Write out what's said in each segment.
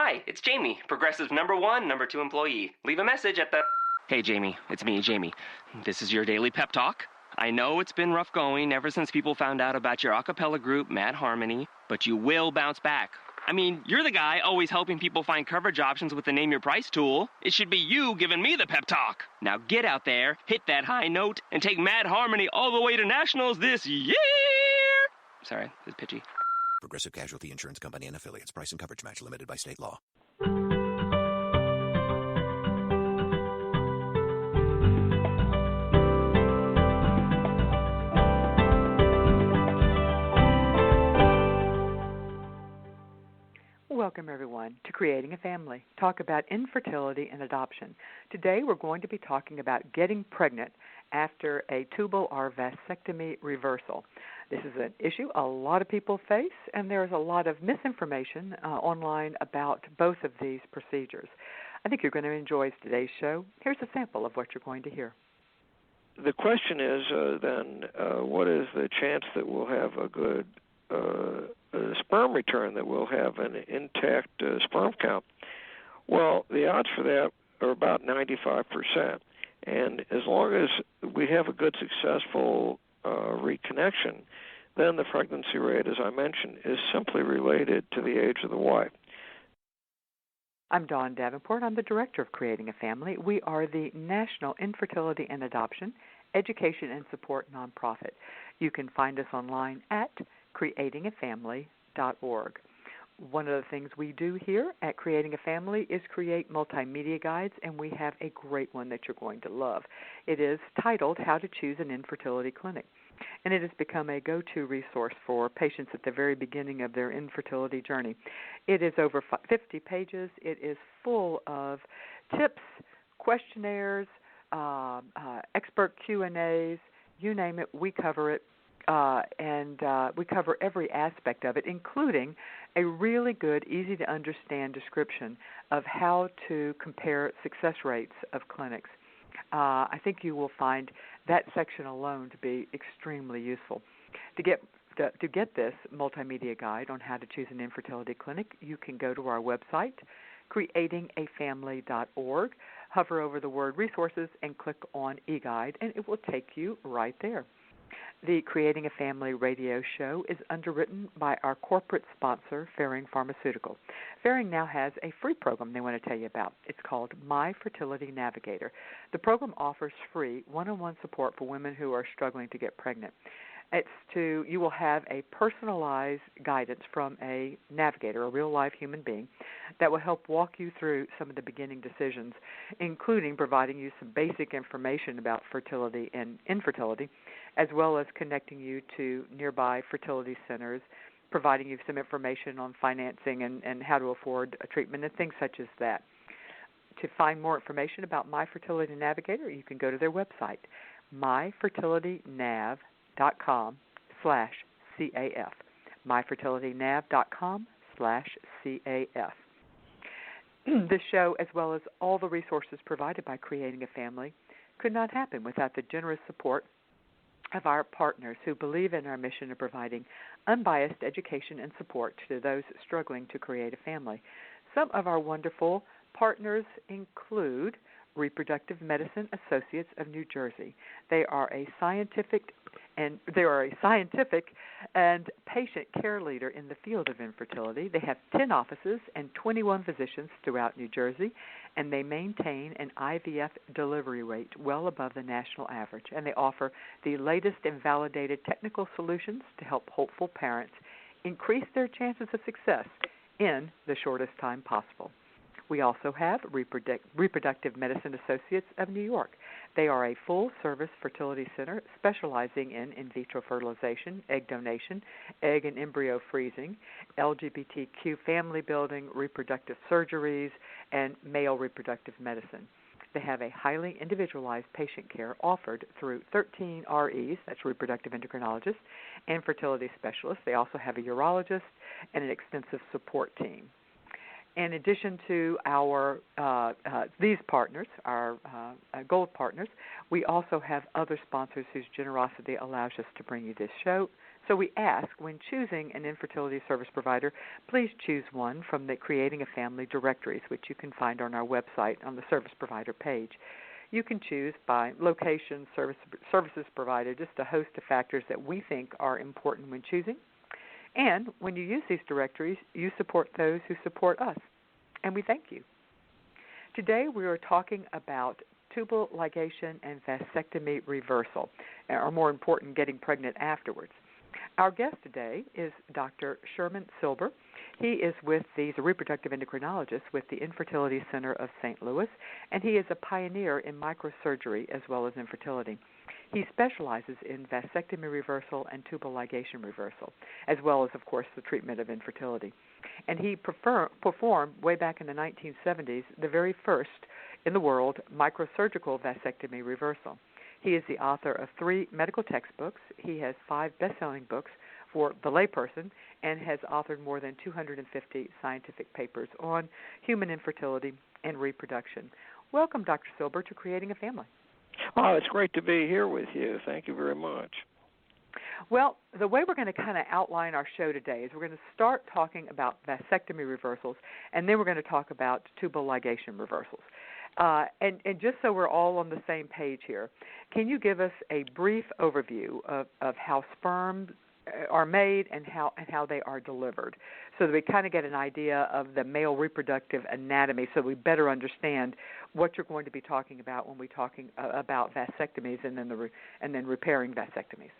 Hi, it's Jamie, Progressive #1, #2 employee. Leave a message at the... Hey, Jamie, it's me, Jamie. This is your daily pep talk. I know it's been rough going ever since people found out about your a cappella group, Mad Harmony, but you will bounce back. I mean, you're the guy always helping people find coverage options with the Name Your Price tool. It should be you giving me the pep talk. Now get out there, hit that high note, and take Mad Harmony all the way to nationals this year! Sorry, it's pitchy. Progressive Casualty Insurance Company and Affiliates. Price and coverage match limited by state law. Welcome, everyone, to Creating a Family. Talk about infertility and adoption. Today, we're going to be talking about getting pregnant after a tubal or vasectomy reversal. This is an issue a lot of people face, and there's a lot of misinformation online about both of these procedures. I think you're going to enjoy today's show. Here's a sample of what you're going to hear. The question is then, what is the chance that we'll have a good sperm return, that we'll have an intact sperm count? Well, the odds for that are about 95%. And as long as we have a good, successful reconnection, then the pregnancy rate, as I mentioned, is simply related to the age of the wife. I'm Dawn Davenport. I'm the director of Creating a Family. We are the National Infertility and Adoption Education and Support Nonprofit. You can find us online at creatingafamily.org. One of the things we do here at Creating a Family is create multimedia guides, and we have a great one that you're going to love. It is titled How to Choose an Infertility Clinic, and it has become a go-to resource for patients at the very beginning of their infertility journey. It is over 50 pages. It is full of tips, questionnaires, expert Q&As, you name it, we cover it. And we cover every aspect of it, including a really good, easy-to-understand description of how to compare success rates of clinics. I think you will find that section alone to be extremely useful. To get this multimedia guide on how to choose an infertility clinic, you can go to our website, creatingafamily.org, hover over the word resources, and click on eGuide, and it will take you right there. The Creating a Family radio show is underwritten by our corporate sponsor, Ferring Pharmaceutical. Ferring now has a free program they want to tell you about. It's called My Fertility Navigator. The program offers free one-on-one support for women who are struggling to get pregnant. You will have a personalized guidance from a navigator, a real-life human being, that will help walk you through some of the beginning decisions, including providing you some basic information about fertility and infertility, as well as connecting you to nearby fertility centers, providing you some information on financing and how to afford a treatment and things such as that. To find more information about My Fertility Navigator, you can go to their website, myfertilitynav.com/CAF. myfertilitynav.com/CAF. This show, as well as all the resources provided by Creating a Family, could not happen without the generous support of our partners who believe in our mission of providing unbiased education and support to those struggling to create a family. Some of our wonderful partners include Reproductive Medicine Associates of New Jersey. They are a scientific and patient care leader in the field of infertility. They have 10 offices and 21 physicians throughout New Jersey, and they maintain an IVF delivery rate well above the national average. And they offer the latest and validated technical solutions to help hopeful parents increase their chances of success in the shortest time possible. We also have Reproductive Medicine Associates of New York. They are a full-service fertility center specializing in vitro fertilization, egg donation, egg and embryo freezing, LGBTQ family building, reproductive surgeries, and male reproductive medicine. They have a highly individualized patient care offered through 13 REs, that's reproductive endocrinologists, and fertility specialists. They also have a urologist and an extensive support team. In addition to our these partners, our gold partners, we also have other sponsors whose generosity allows us to bring you this show. So we ask, when choosing an infertility service provider, please choose one from the Creating a Family directories, which you can find on our website on the service provider page. You can choose by location, services provided, just a host of factors that we think are important when choosing. And when you use these directories, you support those who support us, and we thank you. Today we are talking about tubal ligation and vasectomy reversal, or more important, getting pregnant afterwards. Our guest today is Dr. Sherman Silber. He's a reproductive endocrinologist with the Infertility Center of St. Louis, and he is a pioneer in microsurgery as well as infertility. He specializes in vasectomy reversal and tubal ligation reversal, as well as, of course, the treatment of infertility. And he performed, way back in the 1970s, the very first in the world microsurgical vasectomy reversal. He is the author of 3 medical textbooks. He has 5 best-selling books for the layperson and has authored more than 250 scientific papers on human infertility and reproduction. Welcome, Dr. Silber, to Creating a Family. Oh, it's great to be here with you. Thank you very much. Well, the way we're going to kind of outline our show today is we're going to start talking about vasectomy reversals, and then we're going to talk about tubal ligation reversals. And just so we're all on the same page here, can you give us a brief overview of how sperm are made and how they are delivered, so that we kind of get an idea of the male reproductive anatomy, so we better understand what you're going to be talking about when we're talking about vasectomies and then repairing vasectomies.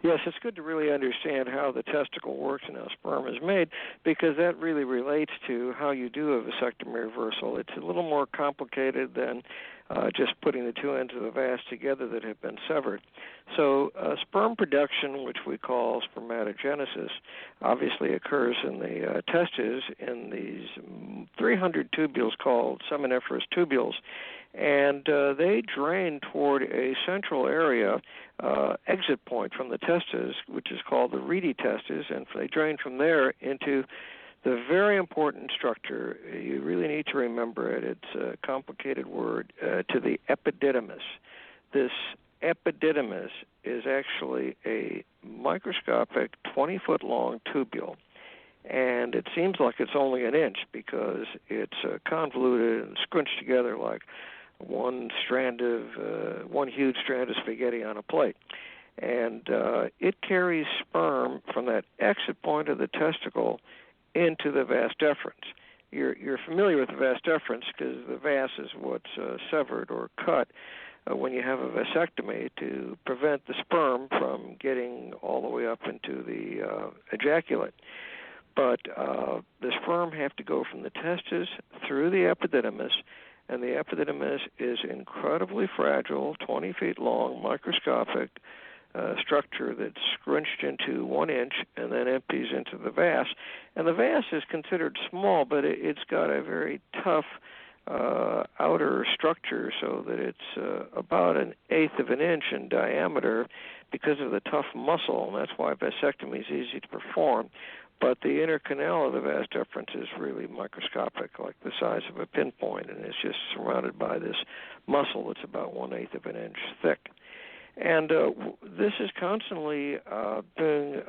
Yes, it's good to really understand how the testicle works and how sperm is made, because that really relates to how you do a vasectomy reversal. It's a little more complicated than just putting the two ends of the vas together that have been severed. So sperm production, which we call spermatogenesis, obviously occurs in the testes in these 300 tubules called seminiferous tubules, and they drain toward a central area, exit point from the testes, which is called the reedy testes, and they drain from there into the very important structure. You really need to remember it. It's a complicated word, to the epididymis. This epididymis is actually a microscopic 20-foot-long tubule, and it seems like it's only an inch because it's convoluted and scrunched together like one huge strand of spaghetti on a plate. And it carries sperm from that exit point of the testicle into the vas deferens. You're familiar with the vas deferens because the vas is what's severed or cut when you have a vasectomy to prevent the sperm from getting all the way up into the ejaculate. But the sperm have to go from the testes through the epididymis, and the epididymis is incredibly fragile, 20 feet long, microscopic structure that's scrunched into 1 inch and then empties into the vas. And the vas is considered small, but it's got a very tough outer structure so that it's about 1/8 of an inch in diameter because of the tough muscle, and that's why vasectomy is easy to perform. But the inner canal of the vas deferens is really microscopic, like the size of a pinpoint, and it's just surrounded by this muscle that's about 1/8 of an inch thick. And this is constantly being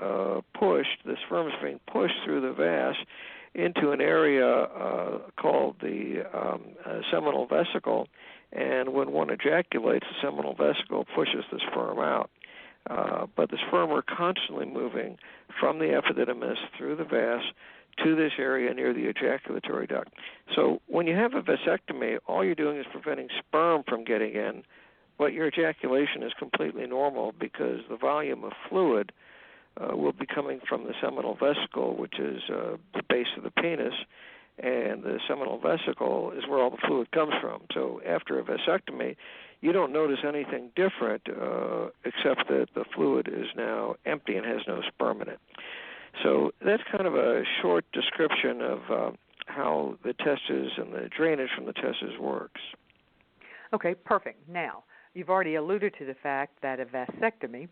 pushed, the sperm is being pushed through the vas into an area called the seminal vesicle, and when one ejaculates, the seminal vesicle pushes the sperm out. But the sperm are constantly moving from the epididymis through the vas to this area near the ejaculatory duct. So when you have a vasectomy, all you're doing is preventing sperm from getting in, but your ejaculation is completely normal because the volume of fluid will be coming from the seminal vesicle, which is the base of the penis, and the seminal vesicle is where all the fluid comes from. So after a vasectomy, you don't notice anything different except that the fluid is now empty and has no sperm in it. So that's kind of a short description of how the testes and the drainage from the testes works. Okay, perfect. Now, you've already alluded to the fact that a vasectomy,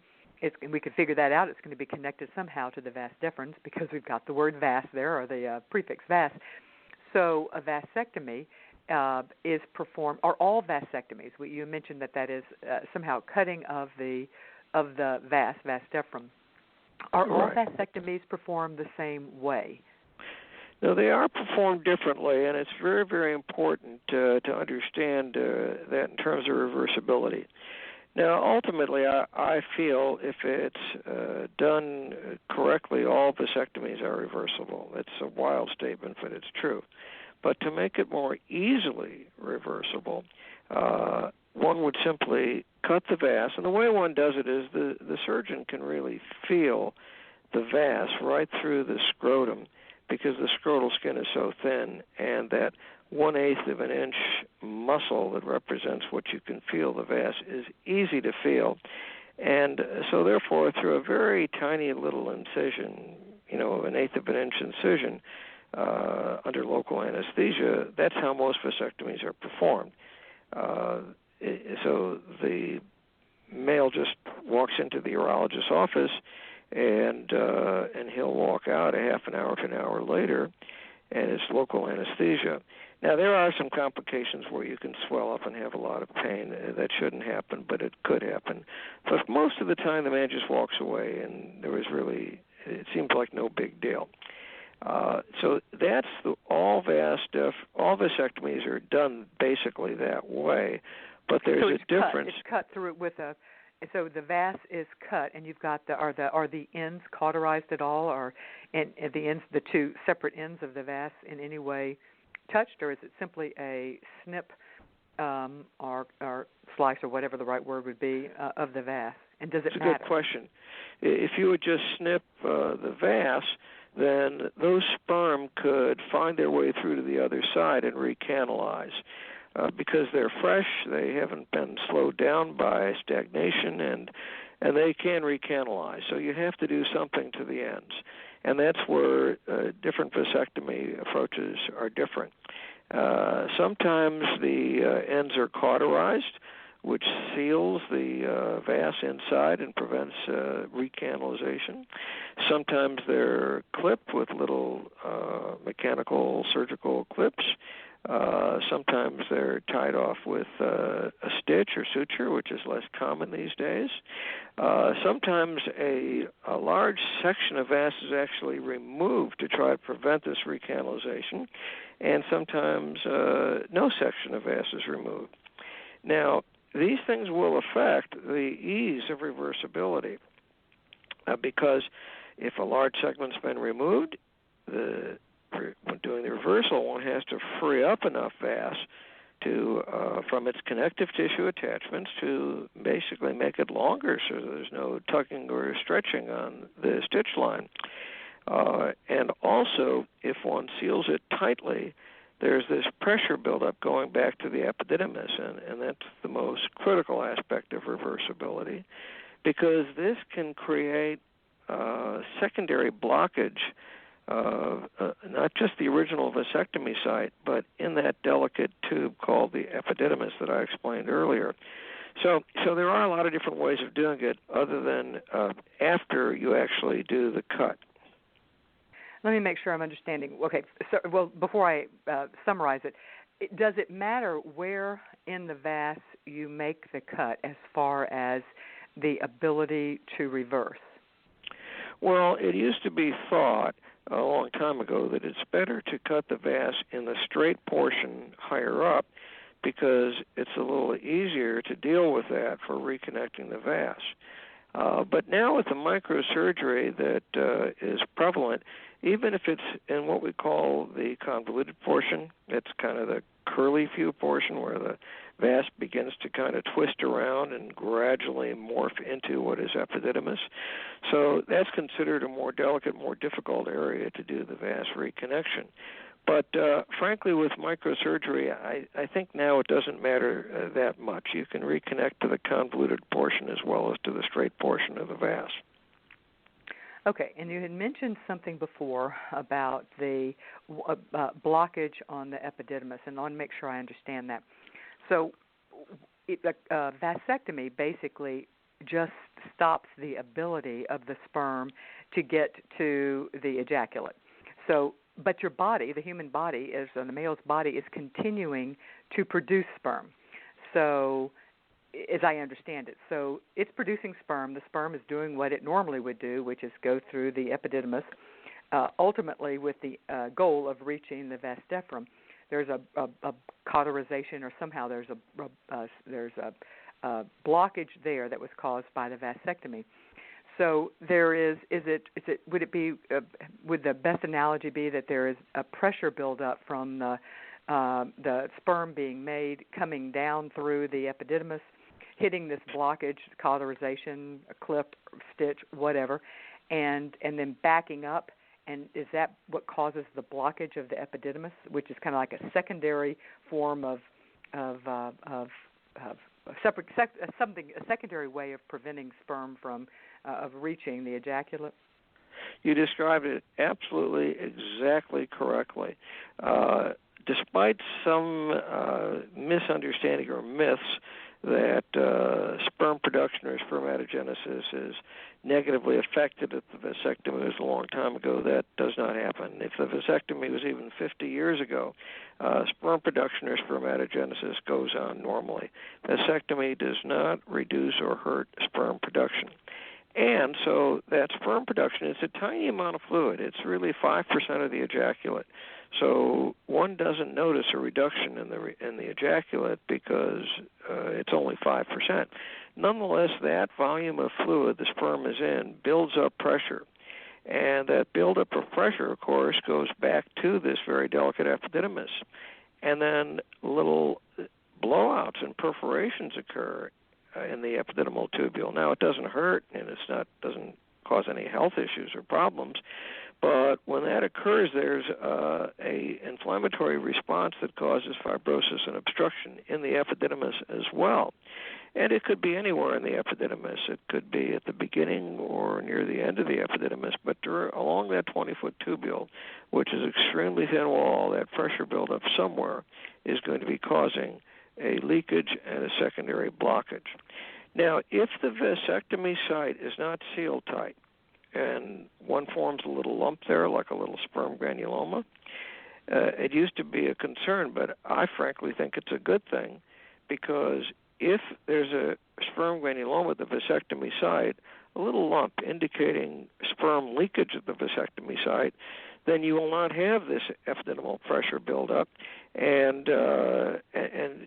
we could figure that out. It's going to be connected somehow to the vas deferens because we've got the word vas there, or the prefix vas. So a vasectomy is performed, or all vasectomies. You mentioned that is somehow cutting of the vas deferens. Are all vasectomies performed the same way? No, they are performed differently, and it's very, very important to understand that in terms of reversibility. Now, ultimately, I feel if it's done correctly, all vasectomies are reversible. It's a wild statement, but it's true. But to make it more easily reversible, one would simply cut the vas, and the way one does it is the surgeon can really feel the vas right through the scrotum because the scrotal skin is so thin, and that 1/8 of an inch muscle that represents what you can feel the vas is easy to feel. And so therefore, through a very tiny little incision, 1/8 of an inch incision under local anesthesia, that's how most vasectomies are performed. So the male just walks into the urologist's office, and he'll walk out a half an hour to an hour later, and it's local anesthesia. Now, there are some complications where you can swell up and have a lot of pain. That shouldn't happen, but it could happen. But most of the time, the man just walks away, and it seems like no big deal. So that's all vasectomies are done basically that way, but there's a difference. It's cut through so the vas is cut, and you've got are the ends cauterized at all, or and the ends, the two separate ends of the vas in any way touched, or is it simply a snip or slice or whatever the right word would be of the vas? And does it matter? It's a good question. If you would just snip the vas, then those sperm could find their way through to the other side and recanalize. Because they're fresh, they haven't been slowed down by stagnation, and they can recanalize. So you have to do something to the ends. And that's where different vasectomy approaches are different. Sometimes the ends are cauterized, which seals the vas inside and prevents recanalization. Sometimes they're clipped with little mechanical surgical clips. Sometimes they're tied off with a stitch or suture, which is less common these days. Sometimes a large section of vas is actually removed to try to prevent this recanalization, and sometimes no section of vas is removed. Now, these things will affect the ease of reversibility because if a large segment's been removed, when doing the reversal, one has to free up enough vas to from its connective tissue attachments to basically make it longer so there's no tugging or stretching on the stitch line. And also, if one seals it tightly, there's this pressure buildup going back to the epididymis, and that's the most critical aspect of reversibility because this can create secondary blockage not just the original vasectomy site, but in that delicate tube called the epididymis that I explained earlier. So there are a lot of different ways of doing it other than after you actually do the cut. Let me make sure I'm understanding. Okay, so, before I summarize it, does it matter where in the vas you make the cut as far as the ability to reverse? Well, it used to be thought a long time ago that it's better to cut the vas in the straight portion higher up because it's a little easier to deal with that for reconnecting the vas. But now with the microsurgery that is prevalent, even if it's in what we call the convoluted portion, it's kind of the curly view portion where the vas begins to kind of twist around and gradually morph into what is epididymis. So that's considered a more delicate, more difficult area to do the vas reconnection. But frankly, with microsurgery, I think now it doesn't matter that much. You can reconnect to the convoluted portion as well as to the straight portion of the vas. Okay, and you had mentioned something before about the blockage on the epididymis, and I want to make sure I understand that. So vasectomy basically just stops the ability of the sperm to get to the ejaculate. So but your body, the human body, the male's body, is continuing to produce sperm. So, as I understand it, so it's producing sperm. The sperm is doing what it normally would do, which is go through the epididymis, ultimately with the goal of reaching the vas deferens. There's a cauterization, or somehow there's a blockage there that was caused by the vasectomy. So there would the best analogy be that there is a pressure buildup from the sperm being made, coming down through the epididymis, hitting this blockage, cauterization, a clip, stitch, whatever, and then backing up? And is that what causes the blockage of the epididymis, which is kind of like a secondary form a secondary way of preventing sperm from of reaching the ejaculate? You described it absolutely exactly correctly. Despite some misunderstanding or myths that sperm production or spermatogenesis is negatively affected if the vasectomy was a long time ago, that does not happen. If the vasectomy was even 50 years ago, sperm production or spermatogenesis goes on normally. Vasectomy does not reduce or hurt sperm production. And so that sperm production is a tiny amount of fluid. It's really 5% of the ejaculate. So one doesn't notice a reduction in the ejaculate because it's only 5%. Nonetheless, that volume of fluid the sperm is in builds up pressure. And that buildup of pressure, of course, goes back to this very delicate epididymis. And then little blowouts and perforations occur in the epididymal tubule. Now, it doesn't hurt, and doesn't cause any health issues or problems, but when that occurs, there's a inflammatory response that causes fibrosis and obstruction in the epididymis as well. And it could be anywhere in the epididymis. It could be at the beginning or near the end of the epididymis, but along that 20-foot tubule, which is extremely thin wall, that pressure buildup somewhere is going to be causing a leakage and a secondary blockage. Now, if the vasectomy site is not sealed tight and one forms a little lump there, like a little sperm granuloma, it used to be a concern, but I frankly think it's a good thing, because if there's a sperm granuloma at the vasectomy site, a little lump indicating sperm leakage at the vasectomy site, then you will not have this epididymal pressure buildup, and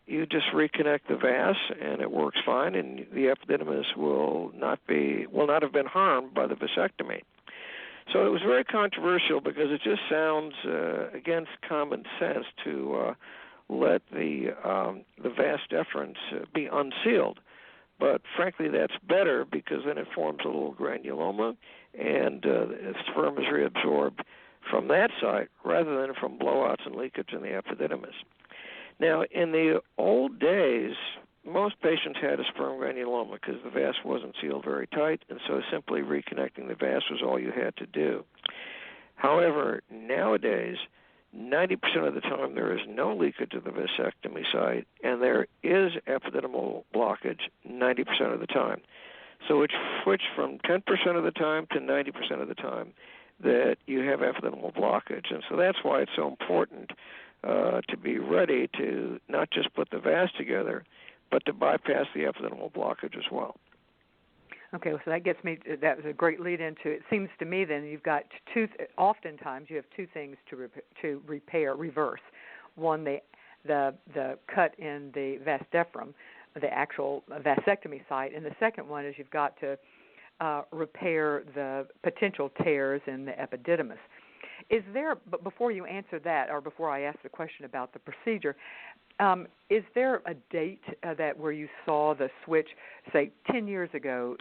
you just reconnect the vas, and it works fine, and the epididymis will not have been harmed by the vasectomy. So it was very controversial because it just sounds against common sense to let the vas deferens be unsealed. But frankly, that's better, because then it forms a little granuloma, and the sperm is reabsorbed from that site rather than from blowouts and leakage in the epididymis. Now, in the old days, most patients had a sperm granuloma because the vas wasn't sealed very tight, and so simply reconnecting the vas was all you had to do. However, nowadays, 90% of the time there is no leakage at the vasectomy site, and there is epididymal blockage 90% of the time. So it's switched from 10% of the time to 90% of the time that you have epididymal blockage. And so that's why it's so important to be ready to not just put the vas together, but to bypass the epididymal blockage as well. Okay, so that gets me. That was a great lead into. It seems to me then you've got oftentimes you have two things to reverse. One, the cut in the vas deferens, the actual vasectomy site, and the second one is you've got to repair the potential tears in the epididymis. Is there? But before you answer that, or before I ask the question about the procedure, is there a date that where you saw the switch? Say 10 years ago,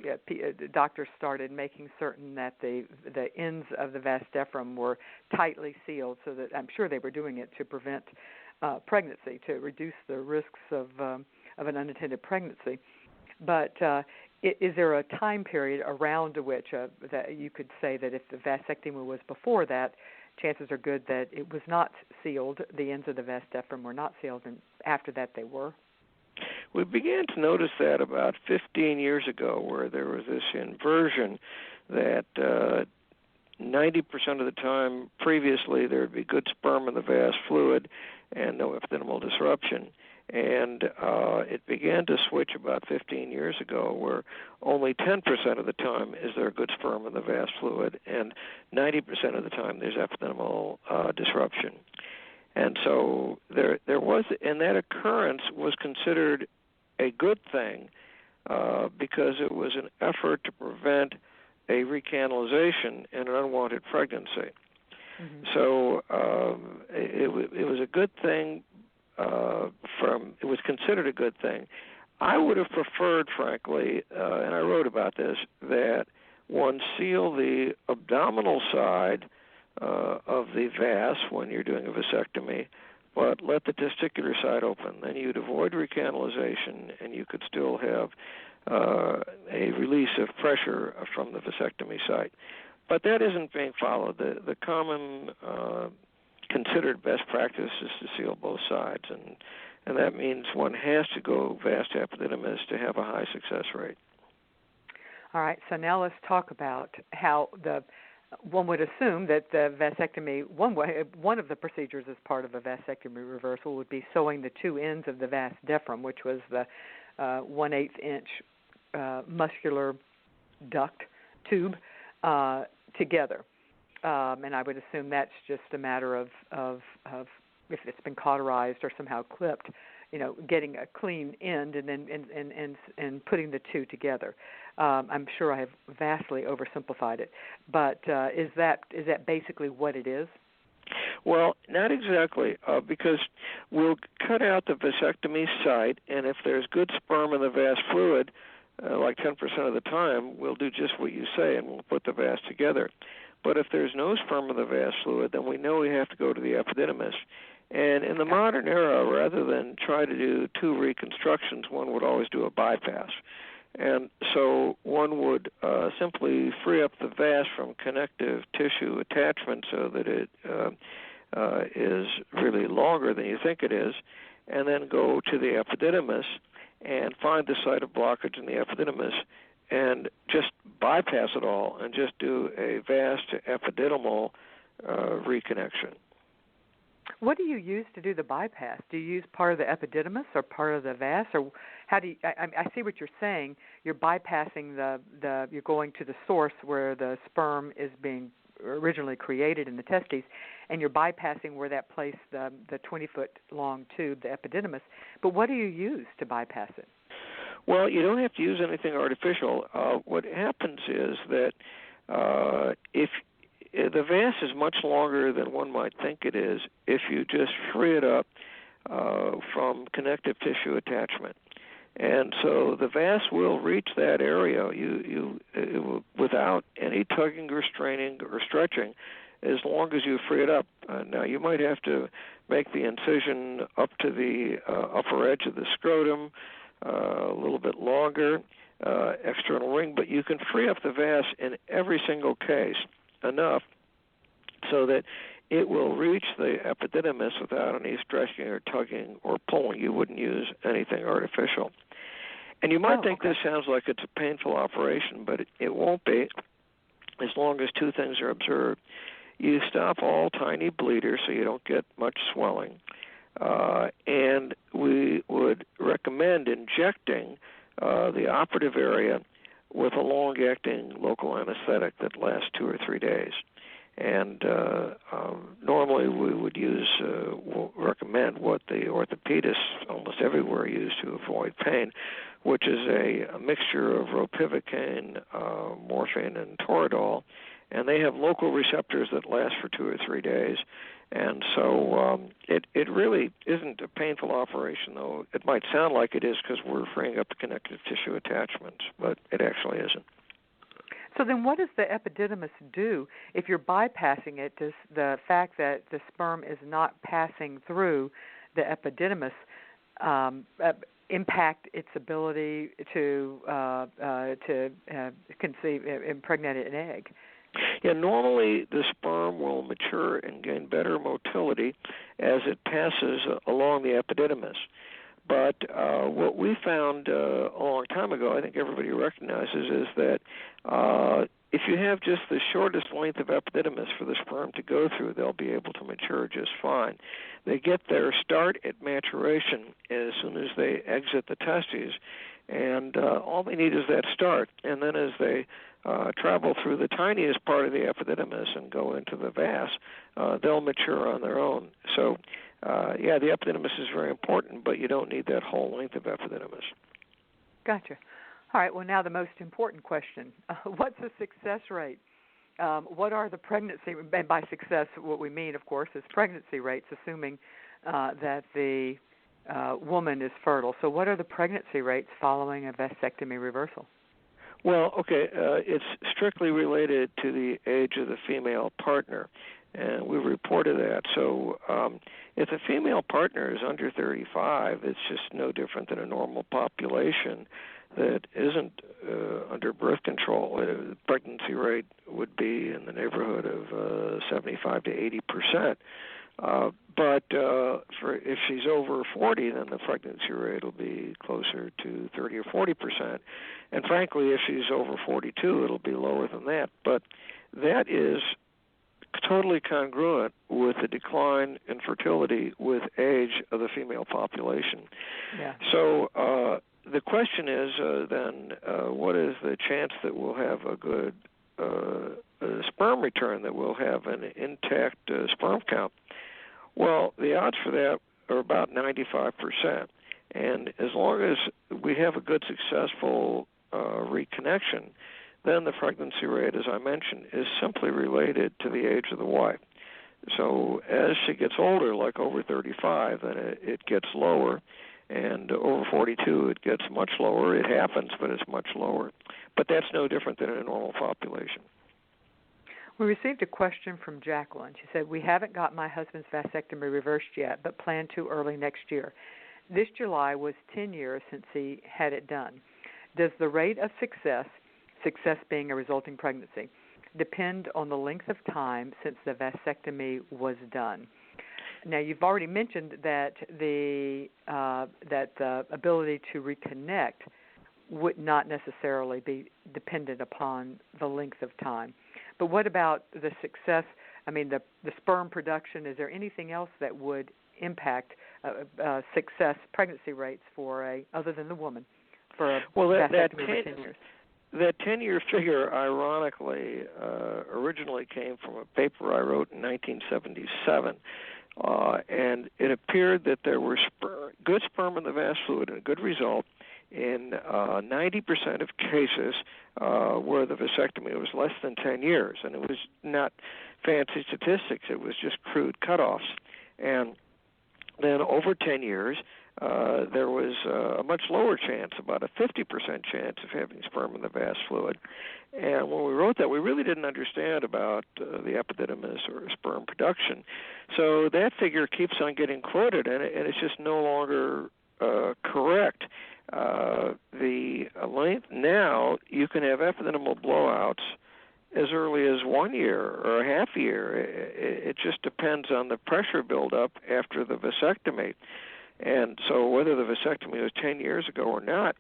doctors started making certain that the ends of the vas deferens were tightly sealed, so that I'm sure they were doing it to prevent pregnancy, to reduce the risks of an unintended pregnancy. But is there a time period around which that you could say that if the vasectomy was before that, chances are good that it was not sealed, the ends of the vas deferens were not sealed, and after that they were? We began to notice that about 15 years ago, where there was this inversion that 90% of the time previously there would be good sperm in the vas fluid and no epididymal disruption. And it began to switch about 15 years ago, where only 10% of the time is there good sperm in the vas fluid, and 90% of the time there's epididymal disruption. And so there was, and that occurrence was considered a good thing because it was an effort to prevent a recanalization and an unwanted pregnancy. Mm-hmm. So it was a good thing. It was considered a good thing. I would have preferred, frankly, and I wrote about this, that one seal the abdominal side of the vas when you're doing a vasectomy, but let the testicular side open. Then you'd avoid recanalization, and you could still have a release of pressure from the vasectomy site. But that isn't being followed. The common considered best practice is to seal both sides, and that means one has to go vas to epididymis to have a high success rate. All right, so now let's talk about how one would assume that the vasectomy, one of the procedures as part of a vasectomy reversal would be sewing the two ends of the vas deferens, which was the 1/8 inch muscular duct tube, together. And I would assume that's just a matter of if it's been cauterized or somehow clipped, getting a clean end and then and putting the two together. I'm sure I have vastly oversimplified it, but is that basically what it is? Well, not exactly, because we'll cut out the vasectomy site, and if there's good sperm in the vas fluid, like 10% of the time, we'll do just what you say, and we'll put the vas together. But if there's no sperm in the vas fluid, then we know we have to go to the epididymis. And in the modern era, rather than try to do two reconstructions, one would always do a bypass. And so one would simply free up the vas from connective tissue attachment so that it is really longer than you think it is, and then go to the epididymis and find the site of blockage in the epididymis and just bypass it all and just do a vas to epididymal reconnection. What do you use to do the bypass? Do you use part of the epididymis or part of the vas, or how do you? I see what you're saying. You're bypassing you're going to the source where the sperm is being originally created in the testes, and you're bypassing where that place, the 20-foot long tube, the epididymis. But what do you use to bypass it? Well, you don't have to use anything artificial. What happens is that if the vas is much longer than one might think it is if you just free it up from connective tissue attachment. And so the vas will reach that area without any tugging or straining or stretching as long as you free it up. Now, you might have to make the incision up to the upper edge of the scrotum, a little bit longer, external ring, but you can free up the vas in every single case enough so that it will reach the epididymis without any stretching or tugging or pulling. You wouldn't use anything artificial. And you might think this sounds like it's a painful operation, but it won't be as long as two things are observed. You stop all tiny bleeders so you don't get much swelling. And we would recommend injecting the operative area with a long-acting local anesthetic that lasts 2 or 3 days. And normally we would recommend what the orthopedists almost everywhere use to avoid pain, which is a mixture of ropivacaine, morphine, and toradol. And they have local receptors that last for 2 or 3 days. And so it really isn't a painful operation, though it might sound like it is because we're freeing up the connective tissue attachments, but it actually isn't. So then what does the epididymis do? If you're bypassing it, does the fact that the sperm is not passing through the epididymis impact its ability to conceive, impregnate an egg? Yeah, normally the sperm will mature and gain better motility as it passes along the epididymis. But what we found a long time ago, I think everybody recognizes, is that if you have just the shortest length of epididymis for the sperm to go through, they'll be able to mature just fine. They get their start at maturation as soon as they exit the testes, and all they need is that start. And then as they travel through the tiniest part of the epididymis and go into the vas, they'll mature on their own. So, the epididymis is very important, but you don't need that whole length of epididymis. Gotcha. All right, well, now the most important question. What's the success rate? What are the pregnancy, and by success what we mean, of course, is pregnancy rates, assuming that the woman is fertile. So what are the pregnancy rates following a vasectomy reversal? Well, okay, it's strictly related to the age of the female partner, and we reported that. So if the female partner is under 35, it's just no different than a normal population that isn't under birth control. The pregnancy rate would be in the neighborhood of 75 to 80%. But if she's over 40, then the pregnancy rate will be closer to 30 or 40%. And frankly, if she's over 42, it'll be lower than that. But that is totally congruent with the decline in fertility with age of the female population. Yeah. So the question is then, what is the chance that we'll have a good sperm return, that we'll have an intact sperm count? Well, the odds for that are about 95%. And as long as we have a good, successful reconnection, then the pregnancy rate, as I mentioned, is simply related to the age of the wife. So as she gets older, like over 35, then it gets lower. And over 42, it gets much lower. It happens, but it's much lower. But that's no different than in a normal population. We received a question from Jacqueline. She said, we haven't got my husband's vasectomy reversed yet, but plan to early next year. This July was 10 years since he had it done. Does the rate of success being a resulting pregnancy, depend on the length of time since the vasectomy was done? Now, you've already mentioned that the ability to reconnect would not necessarily be dependent upon the length of time. But what about the success, the sperm production? Is there anything else that would impact success pregnancy rates other than the woman, for a vasectomy over 10 years? That 10-year figure, ironically, originally came from a paper I wrote in 1977. And it appeared that there were good sperm in the vas fluid and a good result in 90% of cases where the vasectomy was less than 10 years. And it was not fancy statistics. It was just crude cutoffs. And then over 10 years, there was a much lower chance, about a 50% chance of having sperm in the vas fluid. And when we wrote that, we really didn't understand about the epididymis or sperm production. So that figure keeps on getting quoted, and it's just no longer correct. The length now, you can have epididymal blowouts as early as 1 year or a half year. It just depends on the pressure buildup after the vasectomy. And so whether the vasectomy was 10 years ago or not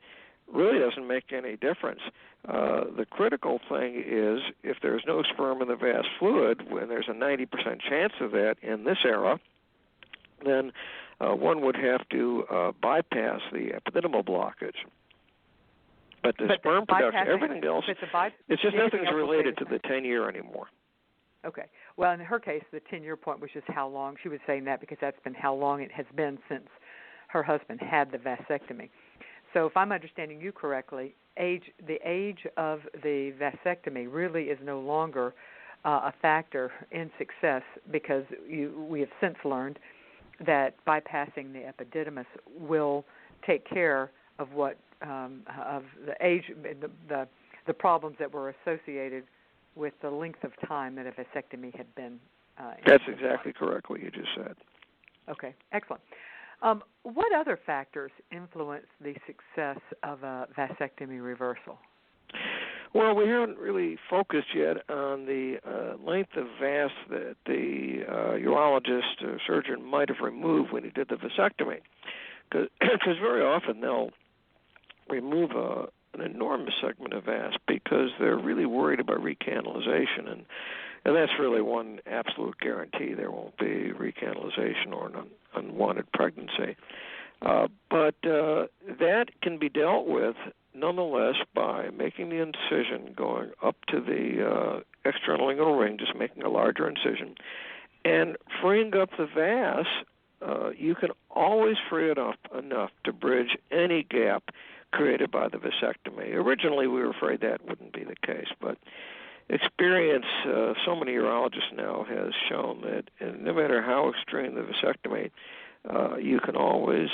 really doesn't make any difference. The critical thing is if there's no sperm in the vas fluid, when there's a 90% chance of that in this era, then one would have to bypass the epididymal blockage. But the sperm production, everything else, it's just nothing's related to the 10-year anymore. Okay. Well, in her case, the 10-year point was just how long. She was saying that because that's been how long it has been since her husband had the vasectomy. So if I'm understanding you correctly, the age of the vasectomy really is no longer a factor in success, because we have since learned that bypassing the epididymis will take care of what of the age, the problems that were associated with the length of time that a vasectomy had been. That's exactly correct, what you just said. Okay, excellent. What other factors influence the success of a vasectomy reversal? Well, we haven't really focused yet on the length of vas that the urologist or surgeon might have removed when he did the vasectomy, because very often they'll remove an enormous segment of vas because they're really worried about recanalization, and that's really one absolute guarantee. There won't be recanalization or an unwanted pregnancy. But that can be dealt with nonetheless by making the incision going up to the external inguinal ring, just making a larger incision, and freeing up the vas. You can always free it up enough to bridge any gap created by the vasectomy. Originally, we were afraid that wouldn't be the case, but experience, so many urologists now has shown that no matter how extreme the vasectomy, you can always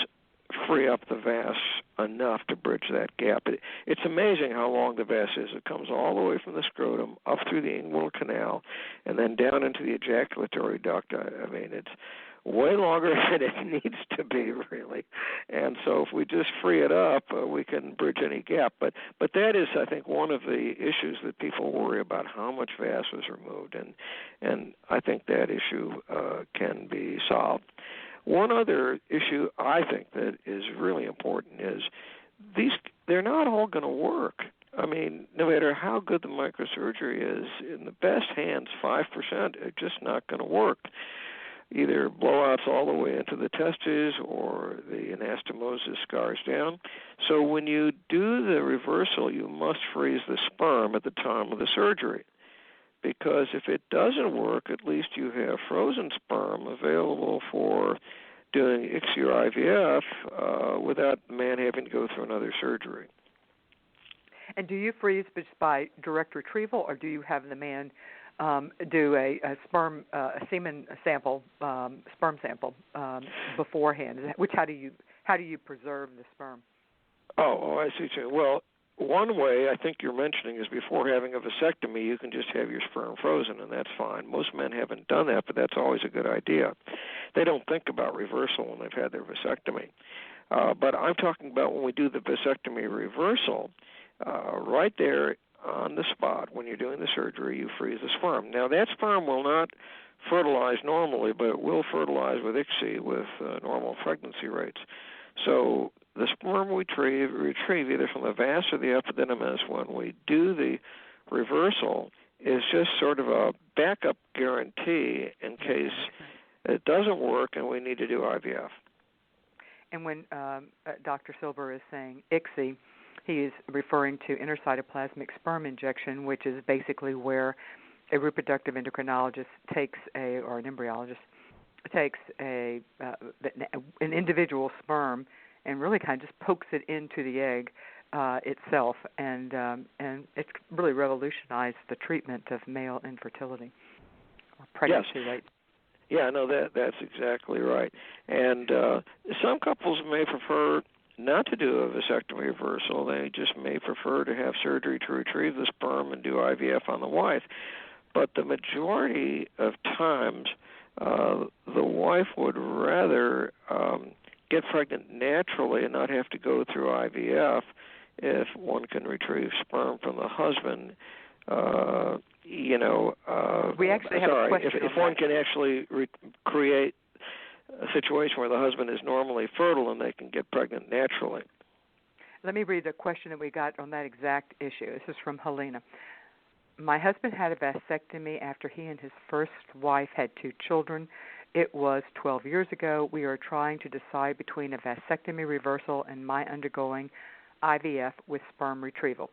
free up the vas enough to bridge that gap. It's amazing how long the vas is. It comes all the way from the scrotum up through the inguinal canal and then down into the ejaculatory duct. I mean, it's way longer than it needs to be, really. And so if we just free it up, we can bridge any gap. But that is, I think, one of the issues that people worry about, how much vas was removed. And I think that issue can be solved. One other issue I think that is really important is they're not all going to work. I mean, no matter how good the microsurgery is, in the best hands, 5% are just not going to work. Either blowouts all the way into the testes or the anastomosis scars down. So when you do the reversal, you must freeze the sperm at the time of the surgery, because if it doesn't work, at least you have frozen sperm available for doing ICSI or IVF without the man having to go through another surgery. And do you freeze just by direct retrieval, or do you have the man do a semen sample, sperm sample beforehand? How do you preserve the sperm? Oh, I see. Well, one way I think you're mentioning is before having a vasectomy, you can just have your sperm frozen, and that's fine. Most men haven't done that, but that's always a good idea. They don't think about reversal when they've had their vasectomy. But I'm talking about when we do the vasectomy reversal, right there on the spot when you're doing the surgery, you freeze the sperm. Now, that sperm will not fertilize normally, but it will fertilize with ICSI with normal pregnancy rates. So the sperm we retrieve either from the vas or the epididymis when we do the reversal is just sort of a backup guarantee in case it doesn't work and we need to do IVF. And when Dr. Silber is saying ICSI, he is referring to intracytoplasmic sperm injection, which is basically where a reproductive endocrinologist or an embryologist takes an individual sperm and really kind of just pokes it into the egg itself, and it's really revolutionized the treatment of male infertility or pregnancy rate. Yeah, no, that's exactly right. And some couples may prefer not to do a vasectomy reversal. They just may prefer to have surgery to retrieve the sperm and do IVF on the wife. But the majority of times, the wife would rather get pregnant naturally and not have to go through IVF if one can retrieve sperm from the husband. We actually have a question. If one can actually create a situation where the husband is normally fertile and they can get pregnant naturally. Let me read the question that we got on that exact issue. This is from Helena. My husband had a vasectomy after he and his first wife had 2 children. It was 12 years ago. We are trying to decide between a vasectomy reversal and my undergoing IVF with sperm retrieval.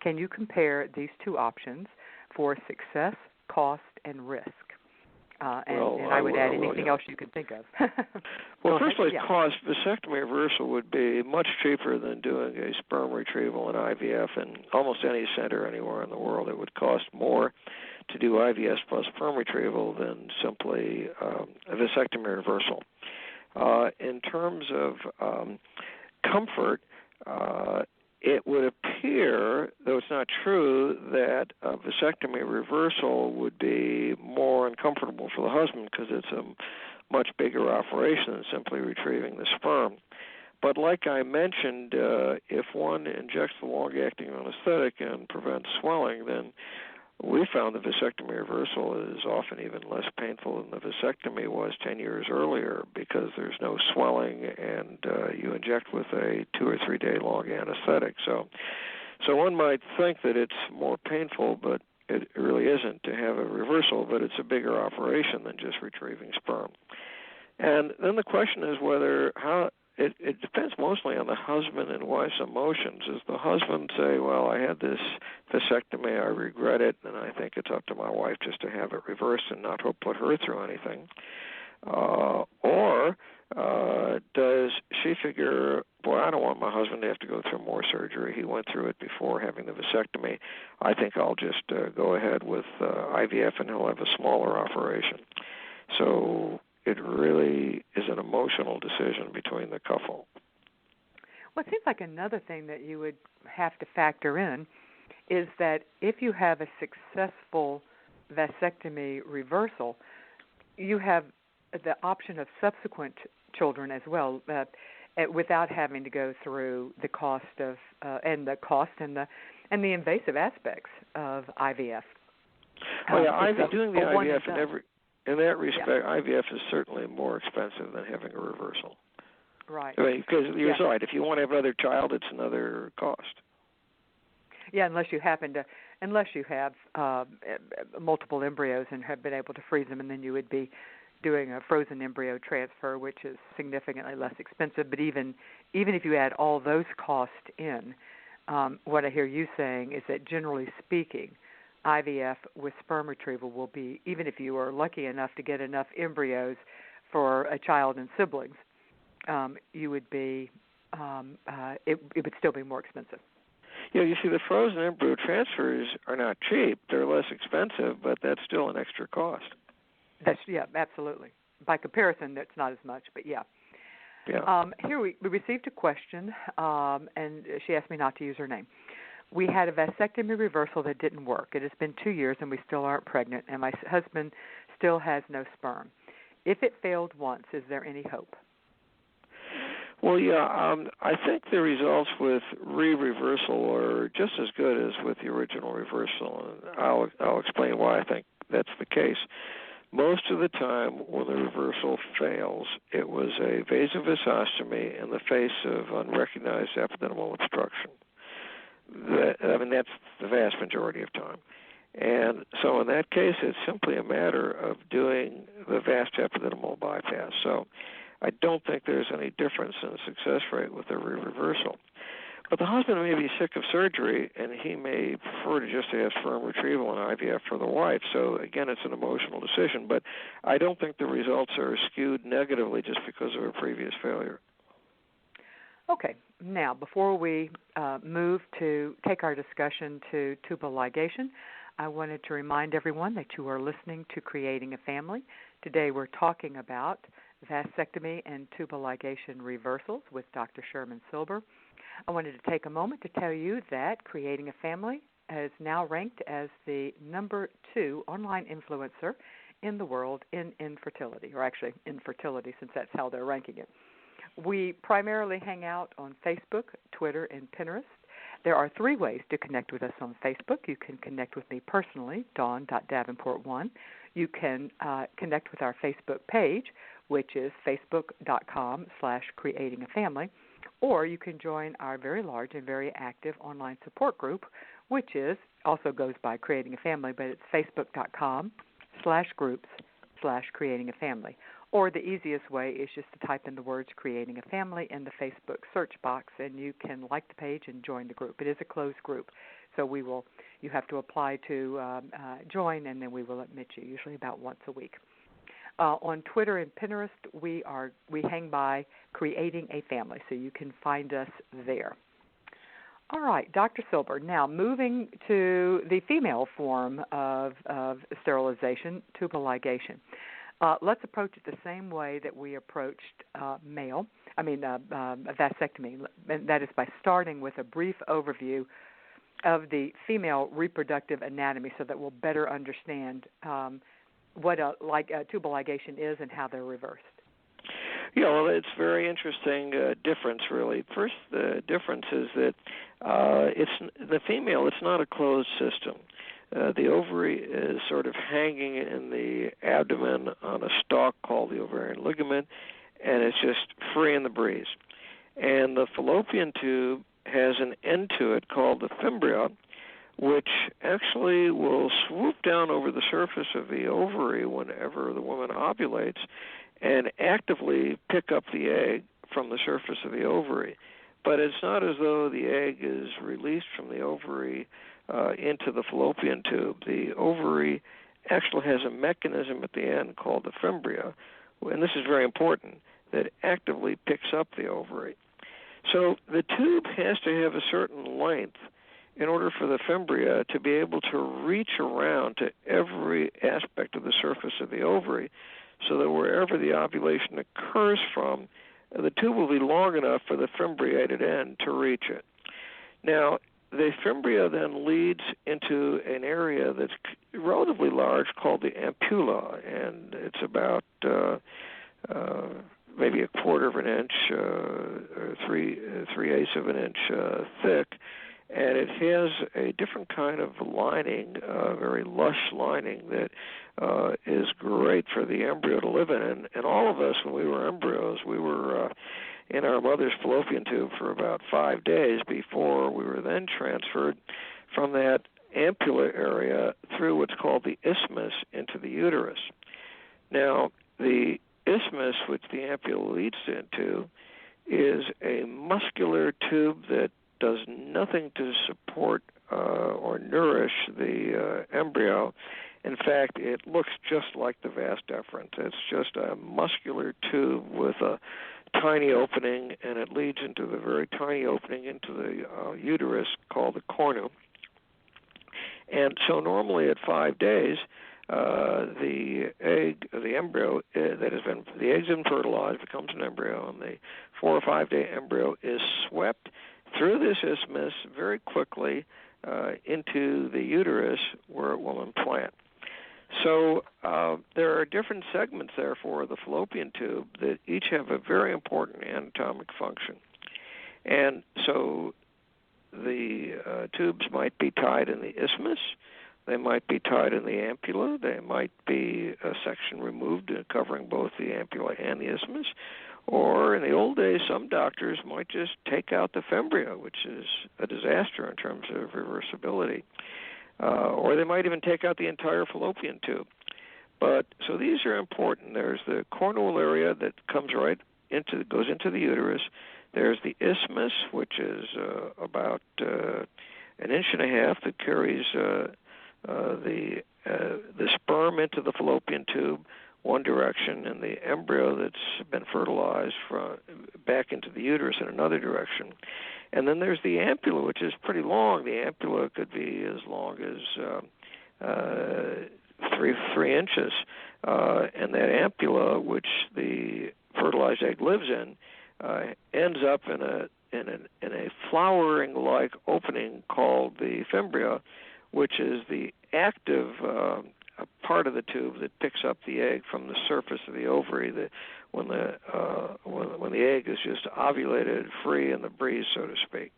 Can you compare these 2 options for success, cost, and risk? And I would add anything else you could think of. Well, firstly, cost. Vasectomy reversal would be much cheaper than doing a sperm retrieval and IVF in almost any center anywhere in the world. It would cost more to do IVF plus sperm retrieval than simply a vasectomy reversal. In terms of comfort, it would appear, though it's not true, that a vasectomy reversal would be more uncomfortable for the husband because it's a much bigger operation than simply retrieving the sperm. But like I mentioned, if one injects the long-acting anesthetic and prevents swelling, then we found the vasectomy reversal is often even less painful than the vasectomy was 10 years earlier because there's no swelling and you inject with a 2 or 3 day long anesthetic. So So one might think that it's more painful, but it really isn't to have a reversal, but it's a bigger operation than just retrieving sperm. And then the question is it depends mostly on the husband and wife's emotions. Does the husband say, well, I had this vasectomy, I regret it, and I think it's up to my wife just to have it reversed and not to put her through anything? Or does she figure, boy, I don't want my husband to have to go through more surgery. He went through it before having the vasectomy. I think I'll just go ahead with IVF and he'll have a smaller operation. So it really is an emotional decision between the couple. Well, it seems like another thing that you would have to factor in is that if you have a successful vasectomy reversal, you have the option of subsequent children as well, without having to go through the cost and the invasive aspects of IVF. Oh yeah, doing the IVF in that respect, IVF is certainly more expensive than having a reversal. Right. I mean, because you're right. If you want to have another child, it's another cost. Yeah, unless you have multiple embryos and have been able to freeze them, and then you would be doing a frozen embryo transfer, which is significantly less expensive. But even if you add all those costs in, what I hear you saying is that generally speaking, IVF with sperm retrieval will be, even if you are lucky enough to get enough embryos for a child and siblings, you would be it would still be more expensive. Yeah, you see, the frozen embryo transfers are not cheap. They're less expensive, but that's still an extra cost. Absolutely. By comparison, that's not as much, but yeah. Here we received a question, and she asked me not to use her name. We had a vasectomy reversal that didn't work. It has been 2 years, and we still aren't pregnant, and my husband still has no sperm. If it failed once, is there any hope? Well, I think the results with reversal are just as good as with the original reversal, and I'll explain why I think that's the case. Most of the time when the reversal fails, it was a vasovasostomy in the face of unrecognized epididymal obstruction. That's the vast majority of time. And so in that case, it's simply a matter of doing the vast epididymal bypass. So I don't think there's any difference in the success rate with the reversal. But the husband may be sick of surgery, and he may prefer to just have sperm retrieval and IVF for the wife. So, again, it's an emotional decision. But I don't think the results are skewed negatively just because of a previous failure. Okay. Now, before we move to take our discussion to tubal ligation, I wanted to remind everyone that you are listening to Creating a Family. Today we're talking about vasectomy and tubal ligation reversals with Dr. Sherman Silber. I wanted to take a moment to tell you that Creating a Family is now ranked as the #2 online influencer in the world in infertility, or actually infertility, since that's how they're ranking it. We primarily hang out on Facebook, Twitter, and Pinterest. There are 3 ways to connect with us on Facebook. You can connect with me personally, Dawn.Davenport1. You can connect with our Facebook page, which is facebook.com/creatingafamily. Or you can join our very large and very active online support group, which also goes by Creating a Family, but it's facebook.com/groups/creatingafamily. Or the easiest way is just to type in the words Creating a Family in the Facebook search box, and you can like the page and join the group. It is a closed group, so you have to apply to join, and then we will admit you, usually about once a week. On Twitter and Pinterest, we hang by Creating a Family, so you can find us there. All right, Dr. Silber, now moving to the female form of sterilization, tubal ligation. Let's approach it the same way that we approached vasectomy, and that is by starting with a brief overview of the female reproductive anatomy so that we'll better understand what tubal ligation is and how they're reversed. Yeah, well, it's a very interesting difference, really. First, the difference is that the female, it's not a closed system. The ovary is sort of hanging in the abdomen on a stalk called the ovarian ligament, and it's just free in the breeze. And the fallopian tube has an end to it called the fimbria, which actually will swoop down over the surface of the ovary whenever the woman ovulates and actively pick up the egg from the surface of the ovary. But it's not as though the egg is released from the ovary into the fallopian tube. The ovary actually has a mechanism at the end called the fimbria, and this is very important, that actively picks up the ovary. So the tube has to have a certain length in order for the fimbria to be able to reach around to every aspect of the surface of the ovary, so that wherever the ovulation occurs from, the tube will be long enough for the fimbriated end to reach it. Now, the fimbria then leads into an area that's relatively large called the ampulla, and it's about maybe a quarter of an inch or three-eighths of an inch thick, and it has a different kind of lining, a very lush lining that is great for the embryo to live in. And all of us, when we were embryos, we were in our mother's fallopian tube for about 5 days before we were then transferred from that ampulla area through what's called the isthmus into the uterus. Now, the isthmus, which the ampulla leads into, is a muscular tube that does nothing to support or nourish the embryo. In fact, it looks just like the vas deferens. It's just a muscular tube with a tiny opening, and it leads into the very tiny opening into the uterus called the cornu. And so normally at 5 days, the embryo the egg's been fertilized, becomes an embryo, and the 4 or 5 day embryo is swept through this isthmus very quickly into the uterus where it will implant. So there are different segments there for the fallopian tube that each have a very important anatomic function. And so the tubes might be tied in the isthmus, they might be tied in the ampulla, they might be a section removed covering both the ampulla and the isthmus, or in the old days some doctors might just take out the fimbria, which is a disaster in terms of reversibility. Or they might even take out the entire fallopian tube. But so these are important. There's the cornual area that goes into the uterus. There's the isthmus, which is about an inch and a half that carries the sperm into the fallopian tube one direction, and the embryo that's been fertilized back into the uterus in another direction. And then there's the ampulla, which is pretty long. The ampulla could be as long as 3 inches. And that ampulla, which the fertilized egg lives in, ends up in a flowering-like opening called the fimbria, which is the active part of the tube that picks up the egg from the surface of the ovary when the egg is just ovulated, free in the breeze, so to speak.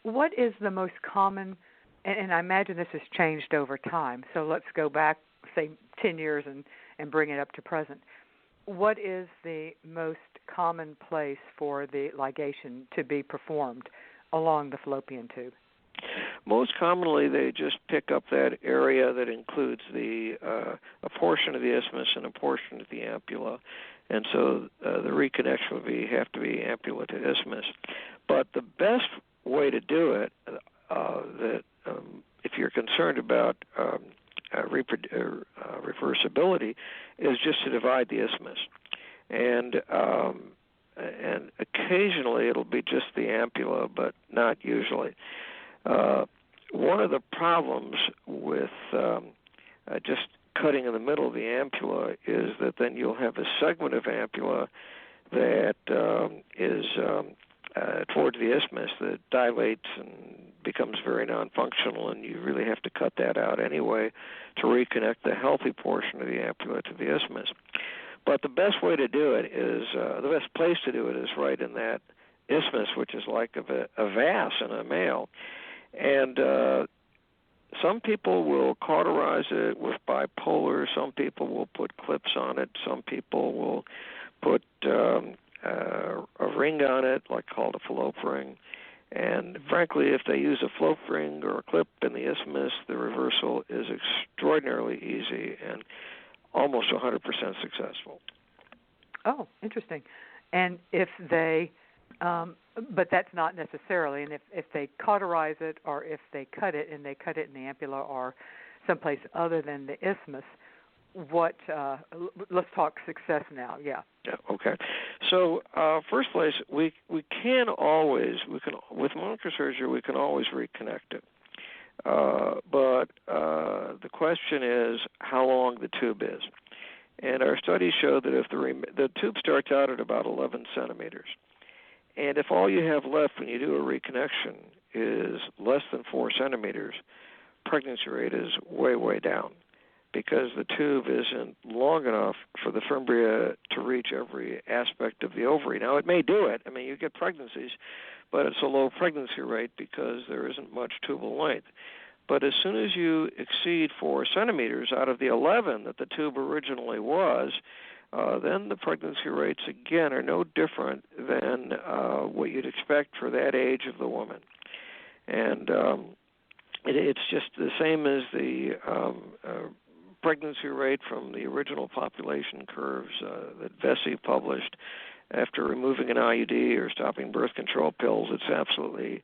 What is the most common, and I imagine this has changed over time, so let's go back, say, 10 years and bring it up to present. What is the most common place for the ligation to be performed along the fallopian tube? Most commonly, they just pick up that area that includes a portion of the isthmus and a portion of the ampulla, and so the reconnection would have to be ampulla to isthmus. But the best way to do it, if you're concerned about reversibility, is just to divide the isthmus, and occasionally it'll be just the ampulla, but not usually. One of the problems with just cutting in the middle of the ampulla is that then you'll have a segment of ampulla that is towards the isthmus that dilates and becomes very non-functional, and you really have to cut that out anyway to reconnect the healthy portion of the ampulla to the isthmus. But the best way to do it is, the best place to do it is right in that isthmus, which is like a vas in a male. And some people will cauterize it with bipolar. Some people will put clips on it. Some people will put a ring on it, like called a fallope ring. And frankly, if they use a float ring or a clip in the isthmus, the reversal is extraordinarily easy and almost 100% successful. Oh, interesting. And if they, but that's not necessarily, and if they cauterize it or if they cut it and they cut it in the ampulla or someplace other than the isthmus, let's talk success now. Yeah, okay. So first place, we can with microsurgery we can always reconnect it. But the question is how long the tube is. And our studies show that if the tube starts out at about 11 centimeters, and if all you have left when you do a reconnection is less than 4 centimeters, pregnancy rate is way, way down, because the tube isn't long enough for the fimbria to reach every aspect of the ovary. Now, it may do it. I mean, you get pregnancies, but it's a low pregnancy rate because there isn't much tubal length. But as soon as you exceed 4 centimeters out of the 11 that the tube originally was, then the pregnancy rates, again, are no different than what you'd expect for that age of the woman. And it's just the same as the pregnancy rate from the original population curves that Vesey published after removing an IUD or stopping birth control pills. It's absolutely